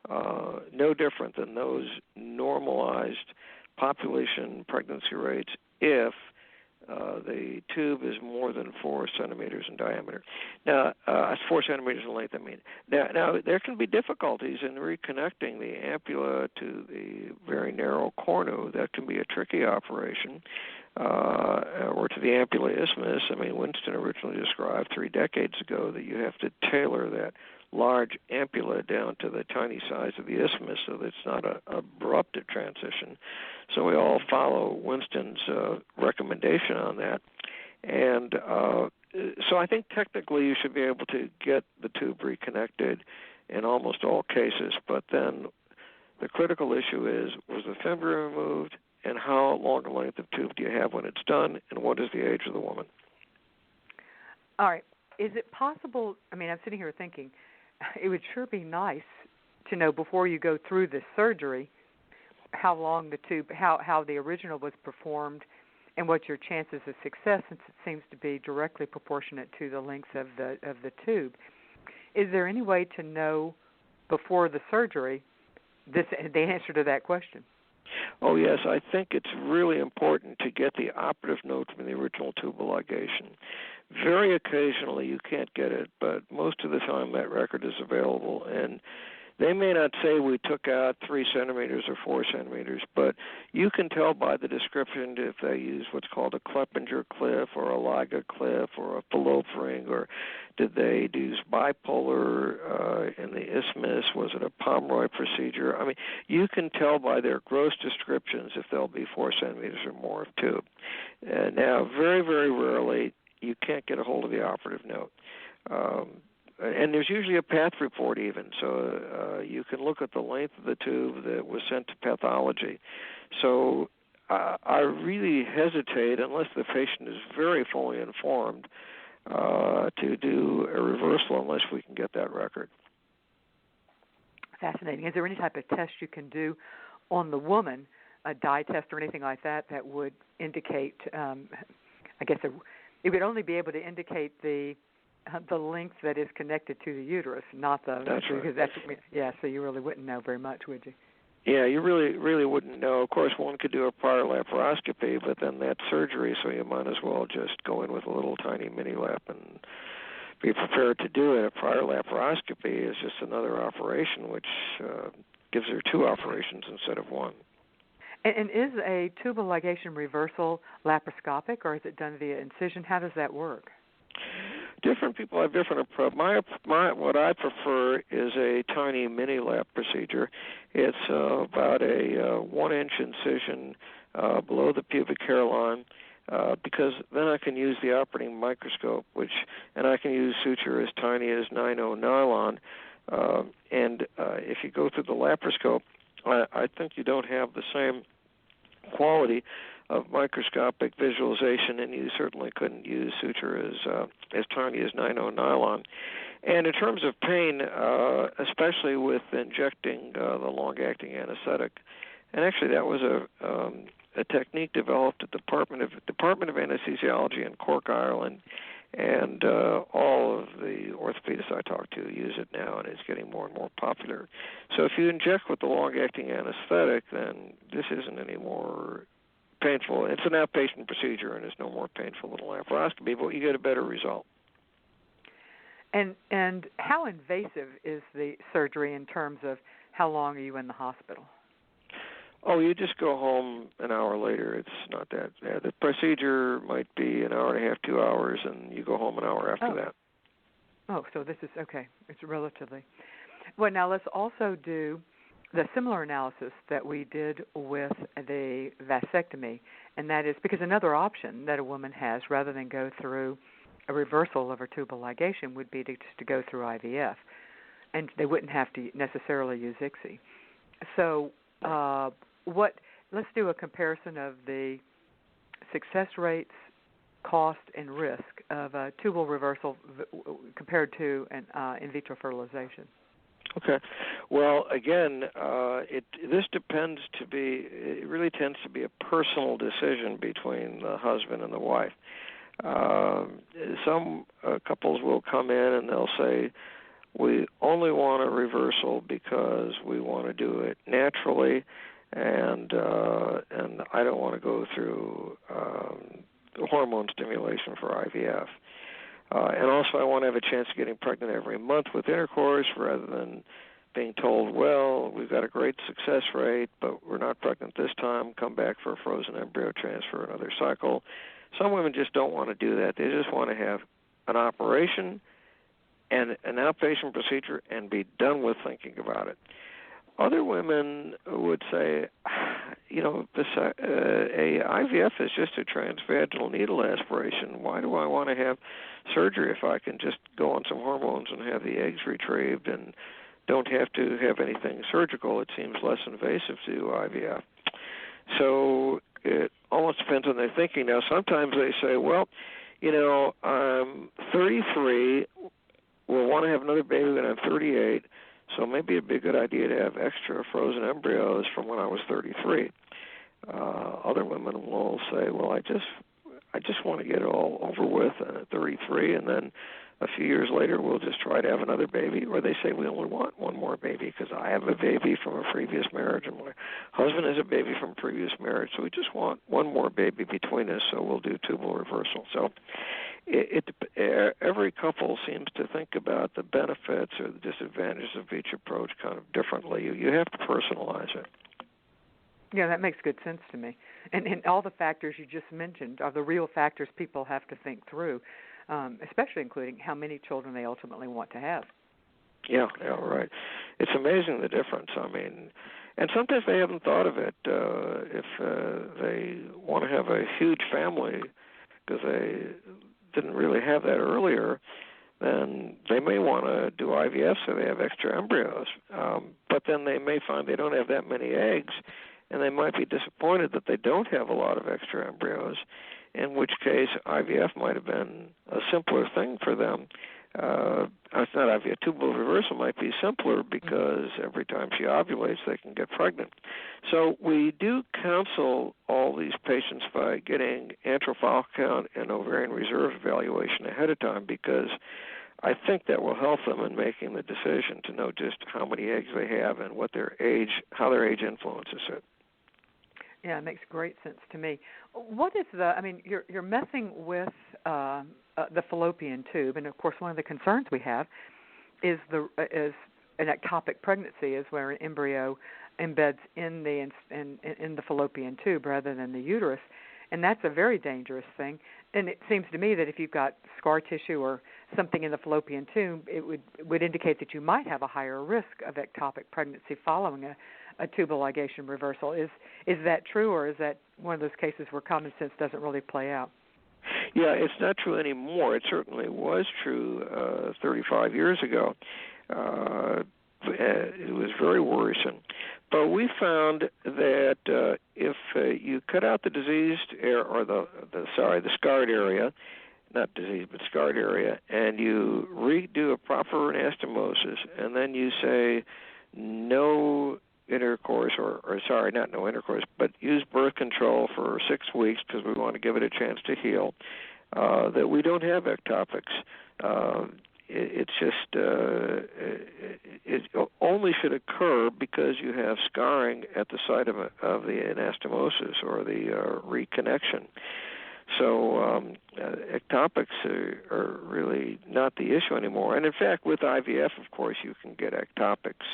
no different than those normalized population pregnancy rates if the tube is more than 4 centimeters in diameter. Now, 4 centimeters in length, I mean. Now, there can be difficulties in reconnecting the ampulla to the very narrow cornu. That can be a tricky operation. Or to the ampulla isthmus. I mean, Winston originally described 3 decades ago that you have to tailor that large ampulla down to the tiny size of the isthmus so that it's not an abrupted transition. So we all follow Winston's recommendation on that. And so I think technically you should be able to get the tube reconnected in almost all cases. But then the critical issue is, was the fimbria removed? And how long a length of tube do you have when it's done, and what is the age of the woman? All right. Is it possible, I mean, I'm sitting here thinking, it would sure be nice to know before you go through this surgery how long the tube, how the original was performed, and what your chances of success, since it seems to be directly proportionate to the length of the tube. Is there any way to know before the surgery the answer to that question? Oh, yes, I think it's really important to get the operative note from the original tubal ligation. Very occasionally you can't get it, but most of the time that record is available. And they may not say we took out 3 centimeters or 4 centimeters, but you can tell by the description if they use what's called a Kleppinger cliff or a Liga cliff or a fallope ring, or did they use bipolar in the isthmus? Was it a Pomeroy procedure? I mean, you can tell by their gross descriptions if they'll be 4 centimeters or more of tube. Now, very, very rarely you can't get a hold of the operative note. And there's usually a path report even, so you can look at the length of the tube that was sent to pathology. So I really hesitate, unless the patient is very fully informed, to do a reversal unless we can get that record. Fascinating. Is there any type of test you can do on the woman, a dye test or anything like that, that would indicate, I guess it would only be able to indicate the length that is connected to the uterus, not the. That's right. Because so you really wouldn't know very much, would you? Yeah, you really wouldn't know. Of course, one could do a prior laparoscopy, but then that's surgery, so you might as well just go in with a little tiny mini lap and be prepared to do it. A prior laparoscopy is just another operation, which gives her 2 operations instead of 1. And is a tubal ligation reversal laparoscopic, or is it done via incision? How does that work? Different people have different approach. What I prefer is a tiny mini lap procedure. It's about a 1-inch incision below the pubic hairline, because then I can use the operating microscope, and I can use suture as tiny as 9/0 nylon. And if you go through the laparoscope, I think you don't have the same quality of microscopic visualization, and you certainly couldn't use suture as tiny as 9/0 nylon. And in terms of pain, especially with injecting the long-acting anesthetic, and actually that was a technique developed at the Department of Anesthesiology in Cork, Ireland, and all of the orthopedists I talk to use it now, and it's getting more and more popular. So if you inject with the long-acting anesthetic, then this isn't any more painful. It's an outpatient procedure, and it's no more painful than a laparoscopy, but you get a better result. And how invasive is the surgery in terms of how long are you in the hospital? Oh, you just go home an hour later. It's not that bad. The procedure might be an hour and a half, 2 hours, and you go home an hour after that. Oh, so this is, okay, it's relatively. Well, now let's also do the similar analysis that we did with the vasectomy, and that is because another option that a woman has rather than go through a reversal of her tubal ligation would be to go through IVF, and they wouldn't have to necessarily use ICSI. So let's do a comparison of the success rates, cost, and risk of a tubal reversal compared to an in vitro fertilization. Okay. Well, again, this it really tends to be a personal decision between the husband and the wife. Some couples will come in and they'll say, we only want a reversal because we want to do it naturally, and I don't want to go through hormone stimulation for IVF. And also I want to have a chance of getting pregnant every month with intercourse rather than being told, well, we've got a great success rate, but we're not pregnant this time, come back for a frozen embryo transfer another cycle. Some women just don't want to do that. They just want to have an operation and an outpatient procedure and be done with thinking about it. Other women would say, IVF is just a transvaginal needle aspiration. Why do I want to have surgery if I can just go on some hormones and have the eggs retrieved and don't have to have anything surgical? It seems less invasive to do IVF. So it almost depends on their thinking. Now, sometimes they say, well, I'm 33, we'll want to have another baby when I'm 38, so maybe it'd be a good idea to have extra frozen embryos from when I was 33. Other women will say, well, I just want to get it all over with at 33, and then a few years later we'll just try to have another baby. Or they say we only want one more baby because I have a baby from a previous marriage and my husband has a baby from a previous marriage, so we just want one more baby between us, so we'll do tubal reversal. So every couple seems to think about the benefits or the disadvantages of each approach kind of differently. You have to personalize it. Yeah, that makes good sense to me. And all the factors you just mentioned are the real factors people have to think through, especially including how many children they ultimately want to have. Yeah, right. It's amazing the difference. I mean, and sometimes they haven't thought of it. If they want to have a huge family because they didn't really have that earlier, then they may want to do IVF so they have extra embryos. But then they may find they don't have that many eggs, and they might be disappointed that they don't have a lot of extra embryos, in which case IVF might have been a simpler thing for them. It's not IVF. Tubal reversal might be simpler because every time she ovulates, they can get pregnant. So we do counsel all these patients by getting antral follicle count and ovarian reserve evaluation ahead of time, because I think that will help them in making the decision to know just how many eggs they have and what their age, how their age influences it. Yeah, it makes great sense to me. What is you're messing with the fallopian tube, and of course one of the concerns we have is an ectopic pregnancy, is where an embryo embeds in the fallopian tube rather than the uterus, and that's a very dangerous thing. And it seems to me that if you've got scar tissue or something in the fallopian tube, it would indicate that you might have a higher risk of ectopic pregnancy following a tubal ligation reversal. Is that true, or is that one of those cases where common sense doesn't really play out? Yeah, it's not true anymore. It certainly was true 35 years ago. It was very worrisome. But we found that if you cut out the diseased or the scarred area, not disease, but scarred area, and you redo a proper anastomosis, and then you say no intercourse, or sorry, not no intercourse, but use birth control for 6 weeks because we want to give it a chance to heal, that we don't have ectopics. It's just, it only should occur because you have scarring at the site of the anastomosis or the reconnection. So ectopics are really not the issue anymore. And in fact, with IVF, of course, you can get ectopics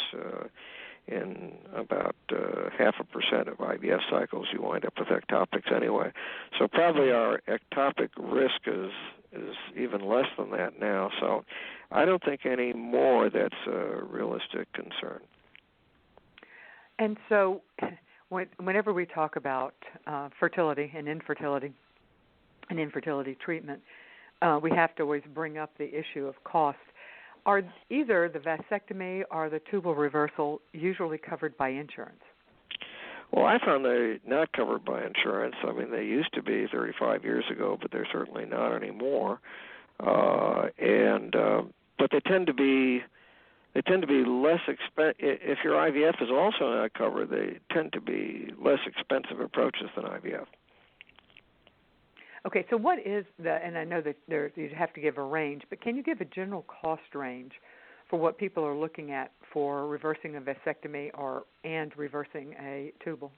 in about 0.5% of IVF cycles. You wind up with ectopics anyway. So probably our ectopic risk is even less than that now. So I don't think any more that's a realistic concern. And so whenever we talk about fertility and infertility treatment, we have to always bring up the issue of cost. Are either the vasectomy or the tubal reversal usually covered by insurance? Well, I found they're not covered by insurance. I mean, they used to be 35 years ago, but they're certainly not anymore. But they tend to be less expensive. If your IVF is also not covered, they tend to be less expensive approaches than IVF. Okay, so what is and I know that you'd have to give a range, but can you give a general cost range for what people are looking at for reversing a vasectomy and reversing a tubal?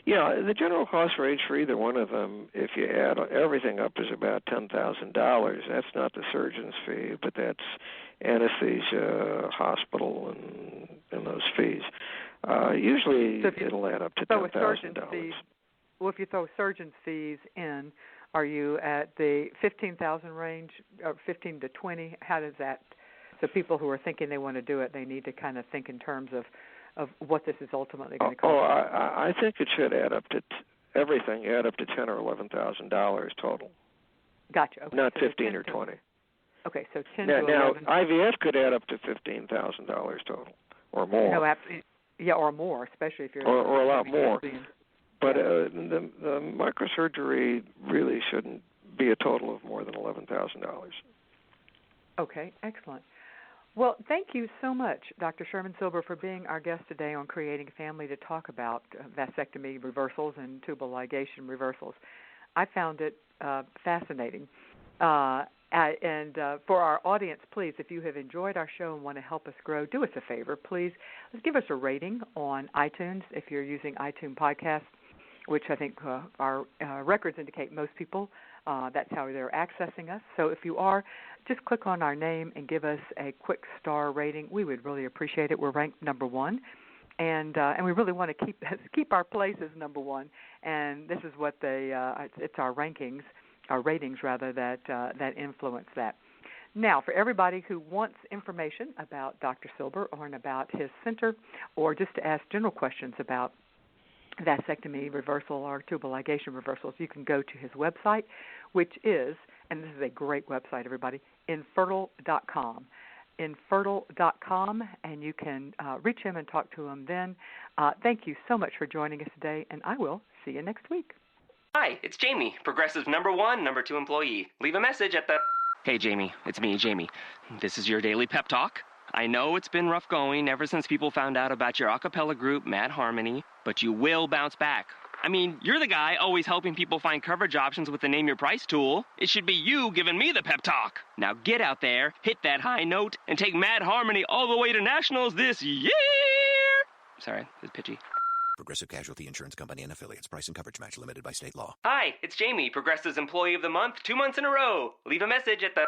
Yeah, the general cost range for either one of them, if you add everything up, is about $10,000. That's not the surgeon's fee, but that's anesthesia, hospital, and those fees. Usually it'll add up to $10,000. Well, if you throw surgeon's fees in, are you at the $15,000 range, or 15 to 20? How does that? So people who are thinking they want to do it, they need to kind of think in terms of what this is ultimately going to cost. I think it should add up to everything. Add up to $10,000 or $11,000 total. Gotcha. Okay, not so 15 or 20. Okay, so 10 now, to 11. Now IVF could add up to $15,000 total, or more. No, absolutely. Yeah, or more, especially if you're or a lot more. But the microsurgery really shouldn't be a total of more than $11,000. Okay, excellent. Well, thank you so much, Dr. Sherman Silber, for being our guest today on Creating a Family to talk about vasectomy reversals and tubal ligation reversals. I found it fascinating. And for our audience, please, if you have enjoyed our show and want to help us grow, do us a favor. Please, let's give us a rating on iTunes if you're using iTunes Podcasts, which I think our records indicate most people, that's how they're accessing us. So if you are, just click on our name and give us a quick star rating. We would really appreciate it. We're ranked number 1, and we really want to keep our place as number 1. And this is what it's our rankings, our ratings rather, that influence that. Now, for everybody who wants information about Dr. Silber or about his center, or just to ask general questions about vasectomy reversal or tubal ligation reversals, you can go to his website, which is, and this is a great website, everybody, infertile.com. Infertile.com, and you can reach him and talk to him then. Thank you so much for joining us today, and I will see you next week. Hi, it's Jamie, Progressive number 1, number 2 employee. Leave a message at the... Hey, Jamie, it's me, Jamie. This is your daily pep talk. I know it's been rough going ever since people found out about your a cappella group, Mad Harmony, but you will bounce back. I mean, you're the guy always helping people find coverage options with the Name Your Price tool. It should be you giving me the pep talk. Now get out there, hit that high note, and take Mad Harmony all the way to nationals this year! Sorry, it's pitchy. Progressive Casualty Insurance Company and Affiliates. Price and coverage match limited by state law. Hi, it's Jamie, Progressive's Employee of the Month, 2 months in a row. Leave a message at the...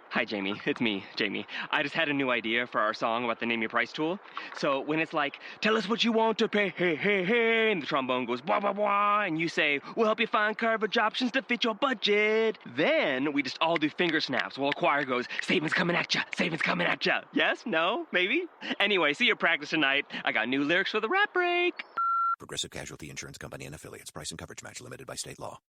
Hi, Jamie. It's me, Jamie. I just had a new idea for our song about the Name Your Price tool. So when it's like, tell us what you want to pay, hey, hey, hey, and the trombone goes, blah, blah, blah, and you say, we'll help you find coverage options to fit your budget. Then we just all do finger snaps while a choir goes, savings coming at ya, savings coming at ya. Yes? No? Maybe? Anyway, see you practice tonight. I got new lyrics for the rap break. Progressive Casualty Insurance Company and Affiliates. Price and coverage match limited by state law.